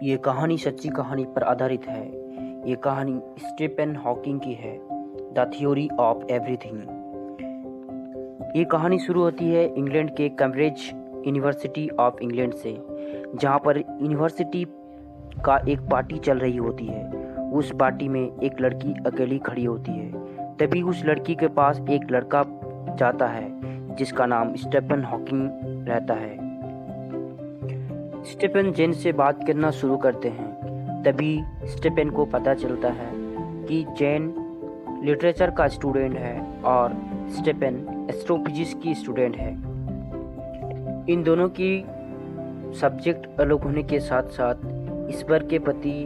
ये कहानी सच्ची कहानी पर आधारित है। ये कहानी स्टीफन हॉकिंग की है, द थ्योरी ऑफ एवरीथिंग। ये कहानी शुरू होती है इंग्लैंड के कैम्ब्रिज यूनिवर्सिटी ऑफ इंग्लैंड से, जहाँ पर यूनिवर्सिटी का एक पार्टी चल रही होती है। उस पार्टी में एक लड़की अकेली खड़ी होती है। तभी उस लड़की के पास एक लड़का जाता है जिसका नाम स्टीफन हॉकिंग रहता है। स्टीफन जेन से बात करना शुरू करते हैं। तभी स्टीफन को पता चलता है कि जेन लिटरेचर का स्टूडेंट है और स्टीफन एस्ट्रोफिजिक्स की स्टूडेंट है। इन दोनों की सब्जेक्ट अलग होने के साथ साथ ईश्वर के प्रति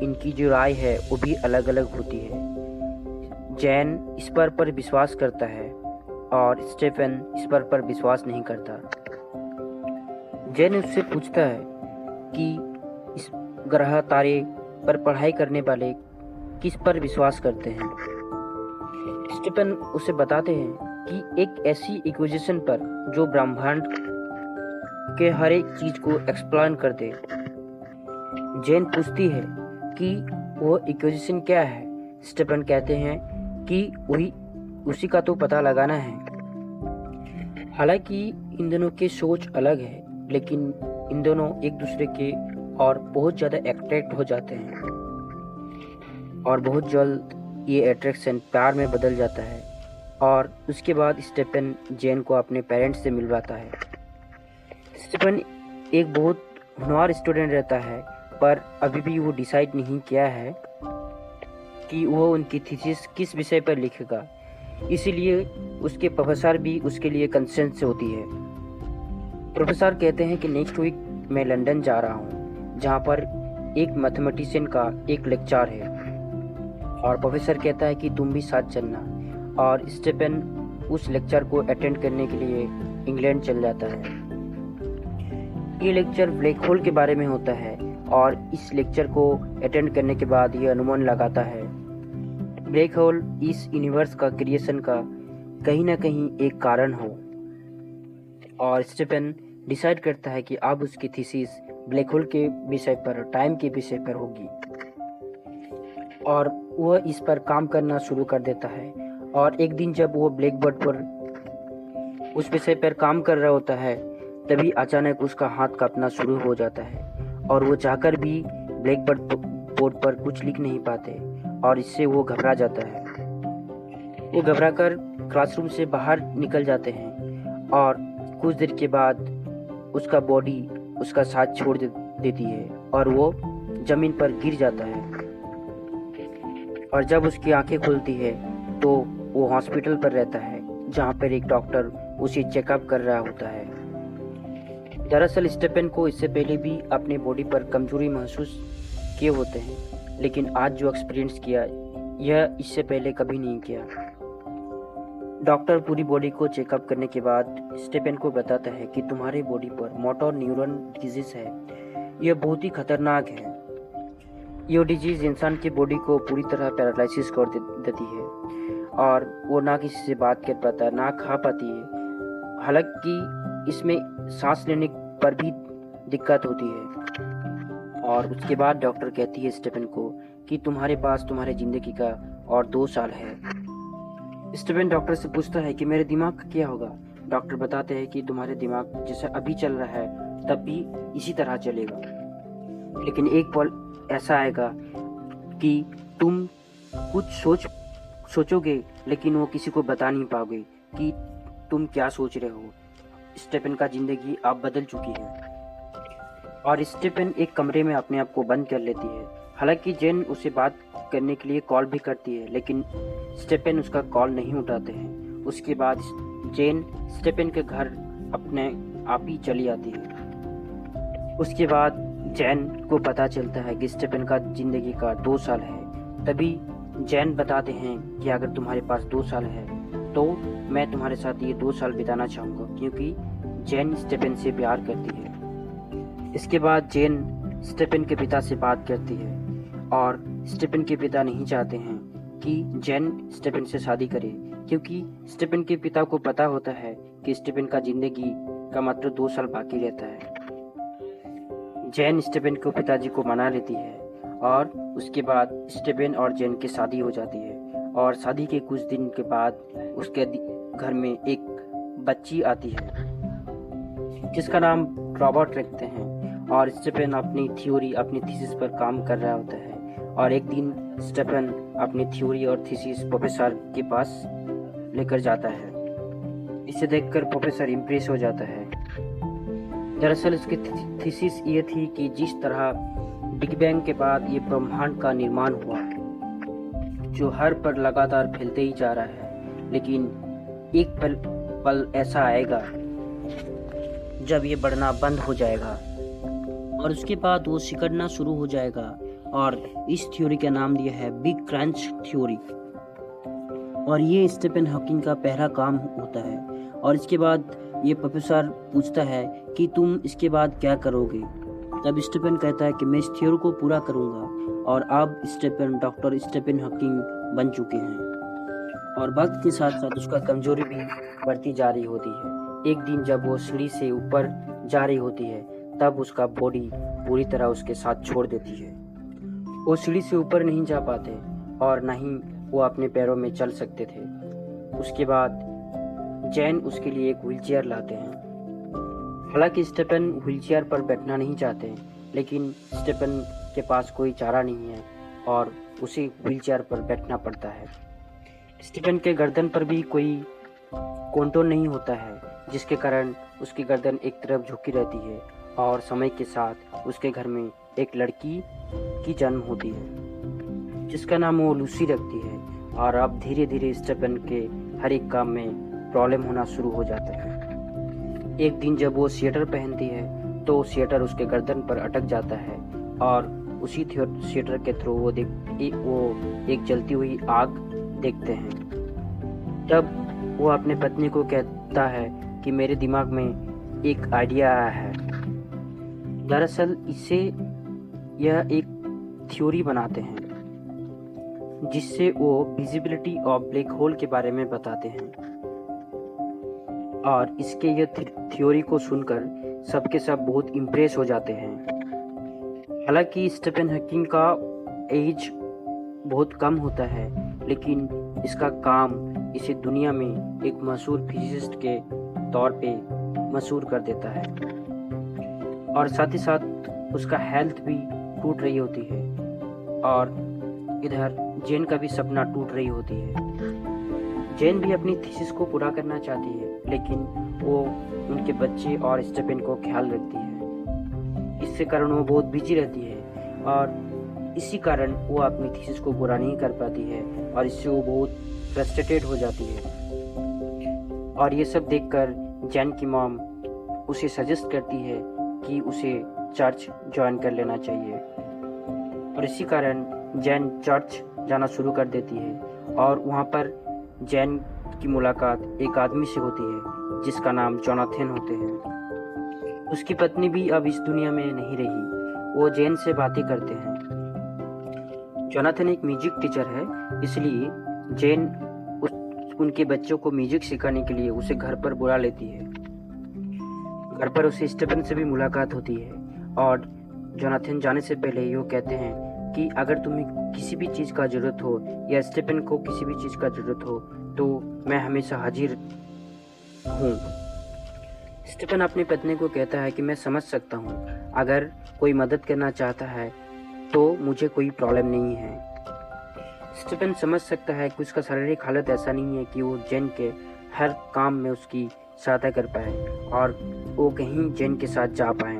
इनकी जो राय है वो भी अलग अलग होती है। जेन ईश्वर पर विश्वास करता है और स्टीफन ईश्वर पर विश्वास नहीं करता। जेन उससे पूछता है कि इस ग्रह तारे पर पढ़ाई करने वाले किस पर विश्वास करते हैं। स्टीफन उसे बताते हैं कि एक ऐसी इक्वेशन पर जो ब्रह्मांड के हर एक चीज को एक्सप्लेन कर दे। जेन पूछती है कि वो इक्वेशन क्या है। स्टीफन कहते हैं कि वही उसी का तो पता लगाना है। हालांकि इन दोनों की सोच अलग है, लेकिन इन दोनों एक दूसरे के और बहुत ज़्यादा अट्रैक्ट हो जाते हैं और बहुत जल्द ये अट्रैक्शन प्यार में बदल जाता है। और उसके बाद स्टीफन जेन को अपने पेरेंट्स से मिलवाता है। स्टीफन एक बहुत होनहार स्टूडेंट रहता है, पर अभी भी वो डिसाइड नहीं किया है कि वो उनकी थीसिस किस विषय पर लिखेगा। इसीलिए उसके प्रोफेसर भी उसके लिए कंसर्न से होती है। प्रोफेसर कहते हैं कि नेक्स्ट वीक मैं लंदन जा रहा हूँ, जहाँ पर एक मैथमेटिशियन का एक लेक्चर है, और प्रोफेसर कहता है कि तुम भी साथ चलना। और स्टीफन उस लेक्चर को अटेंड करने के लिए इंग्लैंड चल जाता है। ये लेक्चर ब्लैक होल के बारे में होता है और इस लेक्चर को अटेंड करने के बाद ये अनुमान लगाता है ब्लैक होल इस यूनिवर्स का क्रिएशन का कहीं ना कहीं एक कारण हो। और स्टीफन डिसाइड करता है कि अब उसकी थीसिस ब्लैक होल के विषय पर, टाइम के विषय पर होगी, और वह इस पर काम करना शुरू कर देता है। और एक दिन जब वो ब्लैक बोर्ड पर उस विषय पर काम कर रहा होता है, तभी अचानक उसका हाथ कांपना शुरू हो जाता है और वो चाहकर भी ब्लैक बोर्ड पर कुछ लिख नहीं पाते, और इससे वो घबरा जाता है। वो घबराकर क्लासरूम से बाहर निकल जाते हैं और कुछ देर के बाद उसका बॉडी उसका साथ छोड़ देती है और वो जमीन पर गिर जाता है। और जब उसकी आंखें खुलती है तो वो हॉस्पिटल पर रहता है, जहाँ पर एक डॉक्टर उसे चेकअप कर रहा होता है। दरअसल स्टीफन को इससे पहले भी अपने बॉडी पर कमजोरी महसूस किए होते हैं, लेकिन आज जो एक्सपीरियंस किया यह इससे पहले कभी नहीं किया। डॉक्टर पूरी बॉडी को चेकअप करने के बाद स्टीफन को बताता है कि तुम्हारे बॉडी पर मोटर न्यूरॉन डिजीज है। यह बहुत ही खतरनाक है। यह डिजीज इंसान की बॉडी को पूरी तरह पैरालिसिस कर देती है और वो ना किसी से बात कर पाता, ना खा पाती है। हालांकि इसमें सांस लेने पर भी दिक्कत होती है। और उसके बाद डॉक्टर कहती है स्टीफन को कि तुम्हारे पास तुम्हारे जिंदगी का और 2 साल है। स्टीफन डॉक्टर से पूछता है कि मेरे दिमाग का क्या होगा। डॉक्टर बताते हैं कि तुम्हारे दिमाग जैसा अभी चल रहा है तब भी इसी तरह चलेगा, लेकिन एक पल ऐसा आएगा कि तुम कुछ सोचोगे, लेकिन वो किसी को बता नहीं पाओगे कि तुम क्या सोच रहे हो। स्टीफन का जिंदगी अब बदल चुकी है और स्टीफन एक कमरे में अपने आप को बंद कर लेती है। हालांकि जेन उसे बात करने के लिए कॉल भी करती है, लेकिन स्टीफन उसका कॉल नहीं उठाते हैं। उसके बाद जेन स्टीफन के घर अपने आप ही चली आती है। उसके बाद जेन को पता चलता है कि स्टीफन का जिंदगी का 2 साल है। तभी जेन बताते हैं कि अगर तुम्हारे पास 2 साल है तो मैं तुम्हारे साथ ये 2 साल बिताना चाहूँगा, क्योंकि जेन स्टीफन से प्यार करती है। इसके बाद जेन स्टीफन के पिता से बात करती है और स्टीफन के पिता नहीं चाहते हैं कि जेन स्टीफन से शादी करे, क्योंकि स्टीफन के पिता को पता होता है कि स्टीफन का जिंदगी का मात्र 2 साल बाकी रहता है। जैन स्टेफन को पिताजी को मना लेती है और उसके बाद स्टेफन और जैन की शादी हो जाती है। और शादी के कुछ दिन के बाद उसके घर में एक बच्ची आती है जिसका नाम रॉबर्ट रखते हैं। और स्टेफन अपनी थीसिस पर काम कर रहा होता है। और एक दिन स्टेफन अपनी थ्योरी और थीसिस प्रोफेसर के पास लेकर जाता है। इसे देखकर प्रोफेसर इम्प्रेस हो जाता है। दरअसल उसकी थीसिस ये थी कि जिस तरह बिग बैंग के बाद ये ब्रह्मांड का निर्माण हुआ जो हर पर लगातार फैलते ही जा रहा है, लेकिन एक पल ऐसा आएगा जब ये बढ़ना बंद हो जाएगा और उसके बाद वो सिकुड़ना शुरू हो जाएगा। और इस थ्योरी का नाम दिया है बिग क्रंच थ्योरी। और ये स्टीफन हॉकिंग का पहला काम होता है। और इसके बाद ये प्रोफेसर पूछता है कि तुम इसके बाद क्या करोगे। तब स्टीफन कहता है कि मैं इस थ्योरी को पूरा करूंगा। और अब स्टीफन डॉक्टर स्टीफन हॉकिंग बन चुके हैं। और वक्त के साथ साथ उसका कमजोरी भी बढ़ती जा रही होती है। एक दिन जब वो सीढ़ी से ऊपर जा रही होती है तब उसका बॉडी पूरी तरह उसके साथ छोड़ देती है। वो सीढ़ी से ऊपर नहीं जा पाते और न ही वो अपने पैरों में चल सकते थे। उसके बाद जैन उसके लिए एक व्हीलचेयर लाते हैं। हालांकि स्टीफन व्हीलचेयर पर बैठना नहीं चाहते, लेकिन स्टीफन के पास कोई चारा नहीं है और उसे व्हीलचेयर पर बैठना पड़ता है। स्टीफन के गर्दन पर भी कोई कंट्रोल नहीं होता है, जिसके कारण उसकी गर्दन एक तरफ झुकी रहती है। और समय के साथ उसके घर में एक लड़की की जन्म होती है जिसका नाम वो लूसी रखती है। और अब धीरे धीरे स्टीफन के हर एक काम में प्रॉब्लम होना शुरू हो जाता है। एक दिन जब वो स्वेटर पहनती है तो स्वेटर उसके गर्दन पर अटक जाता है और उसी स्वेटर के थ्रू वो एक जलती हुई आग देखते हैं। तब वो अपने पत्नी को कहता है कि मेरे दिमाग में एक आइडिया आया है। दरअसल इसे यह एक थ्योरी बनाते हैं जिससे वो विजिबिलिटी ऑफ ब्लैक होल के बारे में बताते हैं। और इसके यह थ्योरी को सुनकर सबके सब बहुत इम्प्रेस हो जाते हैं। हालांकि स्टीफन हॉकिंग का एज बहुत कम होता है, लेकिन इसका काम इसे दुनिया में एक मशहूर फिजिसिस्ट के तौर पे मशहूर कर देता है। और साथ ही साथ उसका हेल्थ भी टूट रही होती है और इधर जेन का भी सपना टूट रही होती है। जेन भी अपनी थीसिस को पूरा करना चाहती है, लेकिन वो उनके बच्चे और स्टीफन को ख्याल रखती है। इससे कारण वो बहुत बिजी रहती है और इसी कारण वो अपनी थीसिस को पूरा नहीं कर पाती है और इससे वो बहुत फ्रस्ट्रेटेड हो जाती है। और ये सब देखकर जैन की मॉम उसे सजेस्ट करती है कि उसे चर्च ज्वाइन कर लेना चाहिए। और इसी कारण जैन चर्च जाना शुरू कर देती है। और वहाँ पर जैन की मुलाकात एक आदमी से होती है जिसका नाम जोनाथन होते हैं। उसकी पत्नी भी अब इस दुनिया में नहीं रही। वो जैन से बातें करते हैं। जोनाथन एक म्यूजिक टीचर है, इसलिए जैन उनके बच्चों को म्यूजिक सिखाने के लिए उसे घर पर बुला लेती है। घर पर उसे स्टीफन से भी मुलाकात होती है और जोनाथन जाने से पहले ये कहते हैं कि अगर तुम्हें किसी भी चीज़ का ज़रूरत हो या स्टीफन को किसी भी चीज़ का ज़रूरत हो तो मैं हमेशा हाजिर हूँ। स्टीफन अपनी पत्नी को कहता है कि मैं समझ सकता हूँ, अगर कोई मदद करना चाहता है तो मुझे कोई प्रॉब्लम नहीं है। स्टीफन समझ सकता है कि उसका शारीरिक हालत ऐसा नहीं है कि वो जैन के हर काम में उसकी सहायता कर पाए और वो कहीं जैन के साथ जा पाए।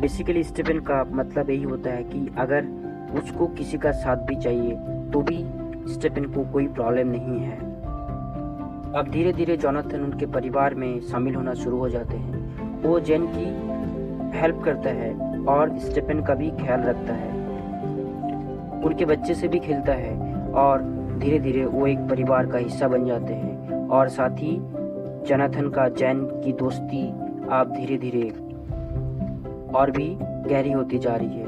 बेसिकली स्टीफन का मतलब यही होता है कि अगर उसको किसी का साथ भी चाहिए तो भी स्टीफन को कोई प्रॉब्लम नहीं है। अब धीरे धीरे जोनाथन उनके परिवार में शामिल होना शुरू हो जाते हैं। वो जैन की हेल्प करता है और स्टीफन का भी ख्याल रखता है, उनके बच्चे से भी खेलता है और धीरे धीरे वो एक परिवार का हिस्सा बन जाते हैं। और साथ ही जोनाथन का जैन की दोस्ती अब धीरे धीरे और भी गहरी होती जा रही है।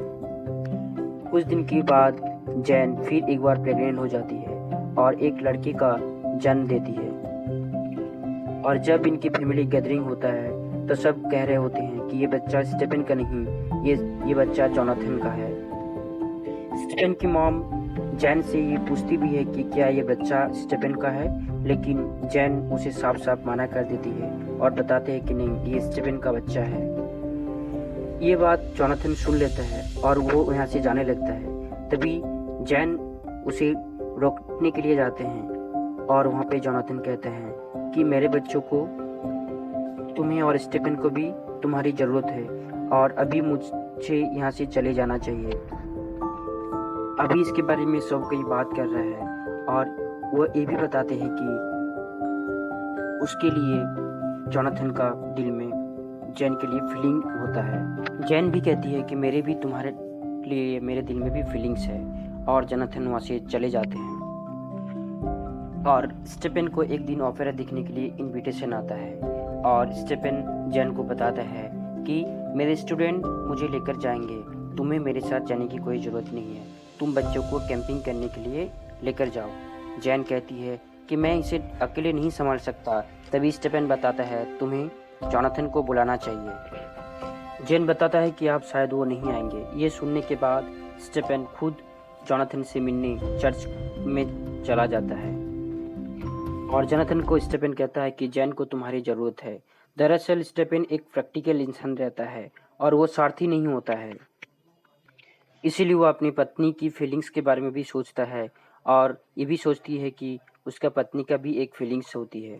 कुछ दिन के बाद जैन फिर एक बार प्रेग्नेंट हो जाती है और एक लड़के का जन्म देती है। और जब इनकी फैमिली गैदरिंग होता है तो सब कह रहे होते हैं कि ये बच्चा स्टेफन का नहीं, ये बच्चा जोनाथन का है। स्टेफन की मॉम जैन से ये पूछती भी है कि क्या ये बच्चा स्टेफन का है, लेकिन जैन उसे साफ साफ मना कर देती है और बताते हैं कि नहीं, ये स्टेफन का बच्चा है। ये बात जोनाथन सुन लेता है और वो यहाँ से जाने लगता है। तभी जैन उसे रोकने के लिए जाते हैं और वहाँ पे जोनाथन कहते हैं कि मेरे बच्चों को, तुम्हें और स्टेफन को भी तुम्हारी ज़रूरत है और अभी मुझे यहाँ से चले जाना चाहिए। अभी इसके बारे में सब कोई बात कर रहा है और वो ये भी बताते हैं कि उसके लिए जोनाथन का दिल में जैन के लिए फीलिंग होता है। जैन भी कहती है कि मेरे भी तुम्हारे लिए मेरे दिल में भी फीलिंग्स है और जोनाथन वहाँ से चले जाते हैं। और स्टेफन को एक दिन ओपेरा देखने के लिए इनविटेशन आता है और स्टेफन जैन को बताता है कि मेरे स्टूडेंट मुझे लेकर जाएंगे, तुम्हें मेरे साथ जाने की कोई ज़रूरत नहीं है, तुम बच्चों को कैंपिंग करने के लिए लेकर जाओ। जैन कहती है कि मैं इसे अकेले नहीं संभाल सकता। तभी स्टेफन बताता है तुम्हें जोनाथन को बुलाना चाहिए। जैन बताता है कि आप शायद वो नहीं आएंगे। ये सुनने के बाद स्टेफन खुद जोनाथन से मिलने चर्च में चला जाता है और जोनाथन को स्टेफन कहता है कि जैन को तुम्हारी ज़रूरत है। दरअसल स्टेफन एक प्रैक्टिकल इंसान रहता है और वो स्वार्थी नहीं होता है, इसीलिए वो अपनी पत्नी की फीलिंग्स के बारे में भी सोचता है और ये भी सोचती है कि उसका पत्नी का भी एक फीलिंग्स होती है,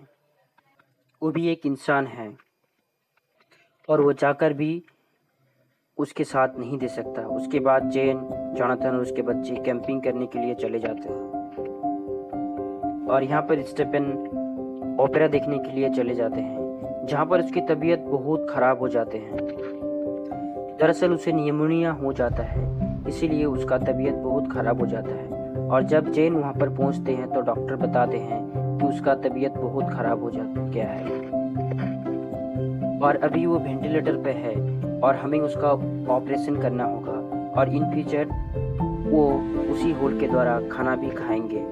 वो भी एक इंसान है और वो चाहकर भी उसके साथ नहीं दे सकता। उसके बाद जैन, जोनाथन और उसके बच्चे कैंपिंग करने के लिए चले जाते हैं और यहाँ पर स्टेफन ओपेरा देखने के लिए चले जाते हैं, जहाँ पर उसकी तबीयत बहुत ख़राब हो जाते हैं। दरअसल उसे निमोनिया हो जाता है, इसीलिए उसका तबीयत बहुत ख़राब हो जाता है। और जब जैन वहाँ पर पहुँचते हैं तो डॉक्टर बताते हैं कि उसका तबीयत बहुत ख़राब हो गया है और अभी वो वेंटिलेटर पे है और हमें उसका ऑपरेशन करना होगा और इन फ्यूचर वो उसी होल के द्वारा खाना भी खाएंगे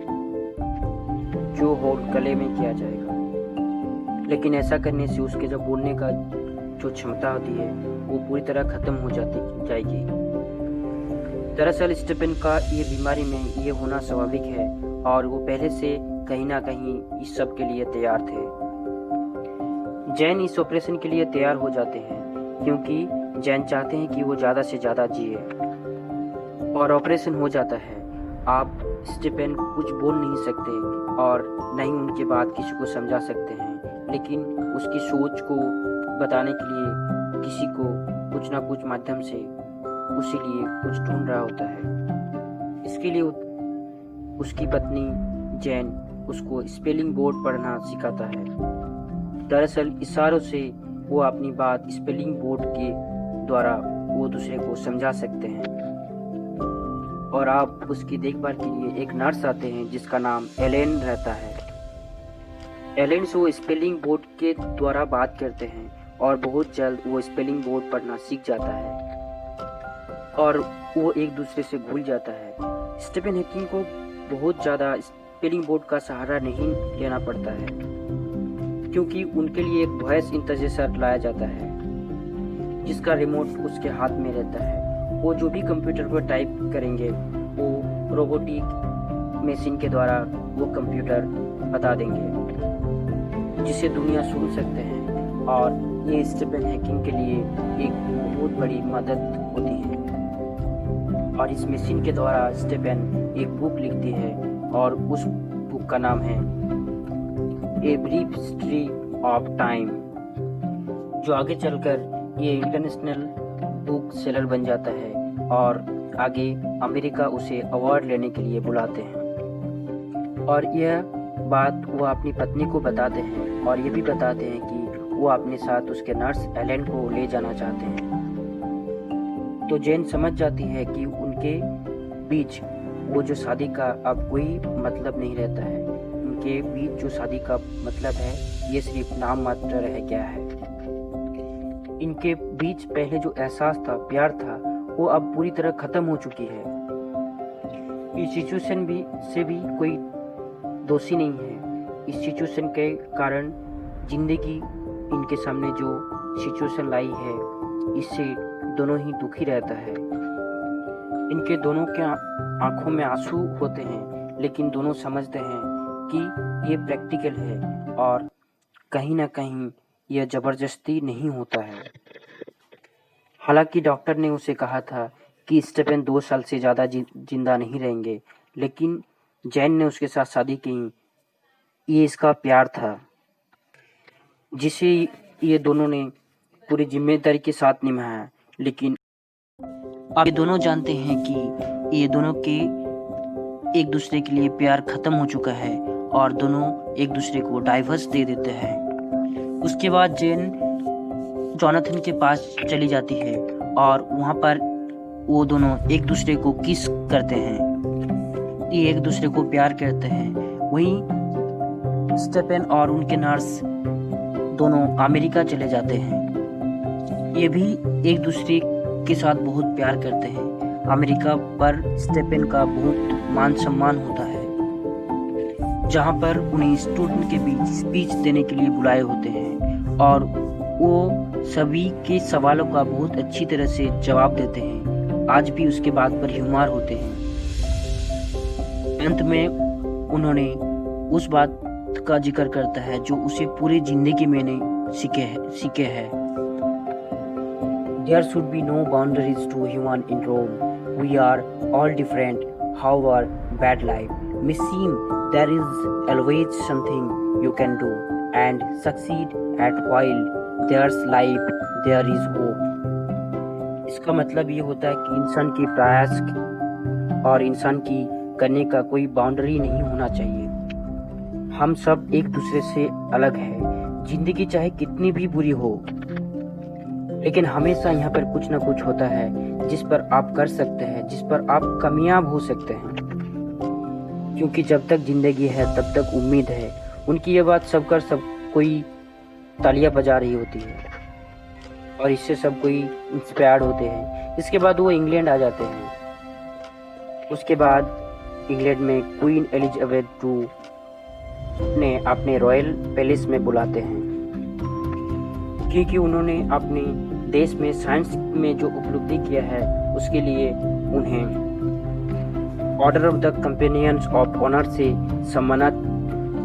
जो होल गले में किया जाएगा। लेकिन ऐसा करने से उसके जो बोलने का जो क्षमता होती है वो पूरी तरह ख़त्म हो जाएगी। दरअसल स्टेफन का ये बीमारी में ये होना स्वाभाविक है और वो पहले से कहीं ना कहीं इस सब के लिए तैयार थे। जैन इस ऑपरेशन के लिए तैयार हो जाते हैं क्योंकि जैन चाहते हैं कि वो ज़्यादा से ज़्यादा जिए और ऑपरेशन हो जाता है। आप स्टेफन कुछ बोल नहीं सकते और न ही उनके बात किसी को समझा सकते हैं, लेकिन उसकी सोच को बताने के लिए किसी को कुछ ना कुछ माध्यम से उसी लिए कुछ ढूंढ रहा होता है। इसके लिए उसकी पत्नी जैन उसको स्पेलिंग बोर्ड पढ़ना सिखाता है। दरअसल इशारों से वो अपनी बात स्पेलिंग बोर्ड के द्वारा वो दूसरे को समझा सकते हैं। और आप उसकी देखभाल के लिए एक नर्स आते हैं जिसका नाम एलेन रहता है। एलेन से वो स्पेलिंग बोर्ड के द्वारा बात करते हैं और बहुत जल्द वो स्पेलिंग बोर्ड पढ़ना सीख जाता है और वो एक दूसरे से भूल जाता है। स्टीफन हॉकिंग को बहुत ज़्यादा स्पेलिंग बोर्ड का सहारा नहीं लेना पड़ता है क्योंकि उनके लिए एक वॉइस इंटरप्रेटर लाया जाता है जिसका रिमोट उसके हाथ में रहता है। वो जो भी कंप्यूटर पर टाइप करेंगे वो रोबोटिक मशीन के द्वारा वो कंप्यूटर बता देंगे जिसे दुनिया सुन सकते हैं और ये स्टीफन हॉकिंग के लिए एक बहुत बड़ी मदद होती है। और इस मशीन के द्वारा स्टीफन एक बुक लिखती है और उस बुक का नाम है a brief history of time, जो आगे चलकर ये इंटरनेशनल बुक सेलर बन जाता है और आगे अमेरिका उसे अवार्ड लेने के लिए बुलाते हैं। और यह बात वो अपनी पत्नी को बताते हैं और ये भी बताते हैं कि वो अपने साथ उसके नर्स एलेन को ले जाना चाहते हैं। तो जैन समझ जाती है कि उनके बीच वो जो शादी का अब कोई मतलब नहीं रहता है, उनके बीच जो शादी का मतलब है ये सिर्फ नाम मात्र रह गया है। इनके बीच पहले जो एहसास था, प्यार था, वो अब पूरी तरह खत्म हो चुकी है। इस सिचुएशन से भी कोई दोषी नहीं है। इस सिचुएशन के कारण जिंदगी इनके सामने जो सिचुएशन लाई है, इससे दोनों ही दुखी रहता है। इनके दोनों के आंखों में आंसू होते हैं, लेकिन दोनों समझते हैं कि ये प्रैक्टिकल है और कहीं ना कहीं यह ज़बरदस्ती नहीं होता है। हालांकि डॉक्टर ने उसे कहा था कि स्टेफन 2 साल से ज़्यादा जिंदा नहीं रहेंगे, लेकिन जैन ने उसके साथ शादी की। ये इसका प्यार था जिसे ये दोनों ने पूरी जिम्मेदारी के साथ निभाया। लेकिन अब ये दोनों जानते हैं कि ये दोनों के एक दूसरे के लिए प्यार खत्म हो चुका है और दोनों एक दूसरे को डाइवर्स दे देते हैं। उसके बाद जेन जोनाथन के पास चली जाती है और वहाँ पर वो दोनों एक दूसरे को किस करते हैं, ये एक दूसरे को प्यार करते हैं। वहीं स्टेफन और उनके नर्स दोनों अमेरिका चले जाते हैं। ये भी एक दूसरे के साथ बहुत प्यार करते हैं। अमेरिका पर स्टेफन का बहुत मान सम्मान होता है, जहाँ पर उन्हें स्टूडेंट के बीच स्पीच देने के लिए बुलाए होते हैं और वो सभी के सवालों का बहुत अच्छी तरह से जवाब देते हैं। आज भी उसके बात पर ह्यूमर होते हैं। अंत में उन्होंने उस बात का जिक्र करता है जो उसे पूरी जिंदगी में सीखे है। There should be no boundaries to human in Rome. We are all different, however bad life may seem. There is always something you can do and succeed at. While there's life, there is hope. इसका मतलब ये होता है कि इंसान के प्रयास और इंसान की करने का कोई बाउंड्री नहीं होना चाहिए। हम सब एक दूसरे से अलग हैं। जिंदगी चाहे कितनी भी बुरी हो, लेकिन हमेशा यहाँ पर कुछ ना कुछ होता है जिस पर आप कर सकते हैं, जिस पर आप कामयाब हो सकते हैं। क्योंकि जब तक जिंदगी है तब तक उम्मीद है। उनकी ये बात सब कोई तालियां बजा रही होती है और इससे सब कोई इंस्पायर्ड होते हैं। इसके बाद वो इंग्लैंड आ जाते हैं। उसके बाद इंग्लैंड में क्वीन एलिजाबेथ II ने अपने रॉयल पैलेस में बुलाते हैं, क्योंकि उन्होंने अपने देश में साइंस में जो उपलब्धि किया है उसके लिए उन्हें Order of the Companions of Honour से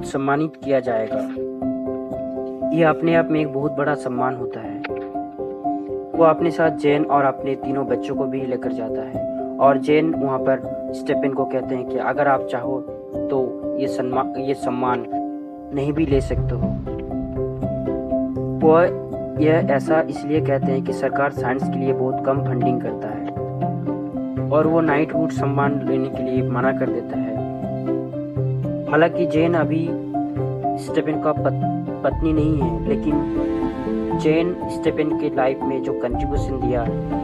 सम्मानित किया जाएगा। यह अपने आप में एक बहुत बड़ा सम्मान होता है। वो अपने साथ जेन और अपने 3 बच्चों को भी लेकर जाता है और जेन वहाँ पर स्टेफन को कहते हैं कि अगर आप चाहो तो ये सम्मान नहीं भी ले सकते हो। वो यह ऐसा इसलिए कहते हैं कि सरकार साइंस के लिए बहुत कम फंडिंग करता है और वो नाइटहुड सम्मान लेने के लिए मना कर देता है। हालांकि जेन अभी स्टेफन का पत्नी नहीं है, लेकिन जेन स्टेफन के लाइफ में जो कंट्रीब्यूशन दिया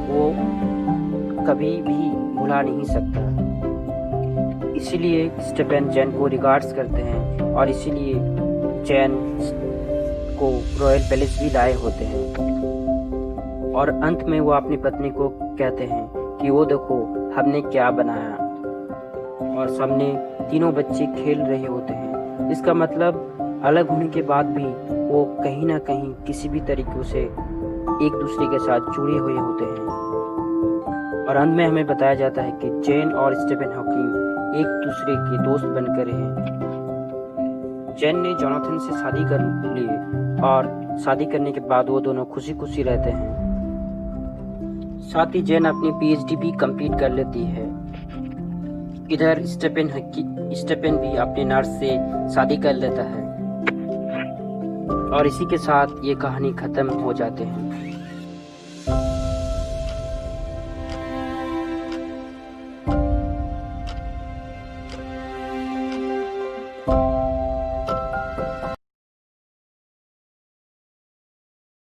वो कभी भी भुला नहीं सकता। इसीलिए स्टेफन जेन को रिगार्ड्स करते हैं और इसीलिए जेन को रॉयल पैलेस भी लाए होते हैं। और अंत में वो अपनी पत्नी को कहते हैं कि वो देखो हमने क्या बनाया, और सामने 3 बच्चे खेल रहे होते हैं। इसका मतलब अलग होने के बाद भी वो कहीं ना कहीं किसी भी तरीके से एक दूसरे के साथ जुड़े हुए होते हैं। और अंत में हमें बताया जाता है कि जेन और स्टीफन हॉकिंग एक दूसरे के दोस्त बनकर रहे। जेन ने जोनाथन से शादी कर ली और शादी करने के बाद वो दोनों खुशी खुशी रहते हैं। साथ ही जेन अपनी PhD भी कंप्लीट कर लेती है। इधर स्टेफन भी अपने नर्स से शादी कर लेता है और इसी के साथ ये कहानी खत्म हो जाते हैं।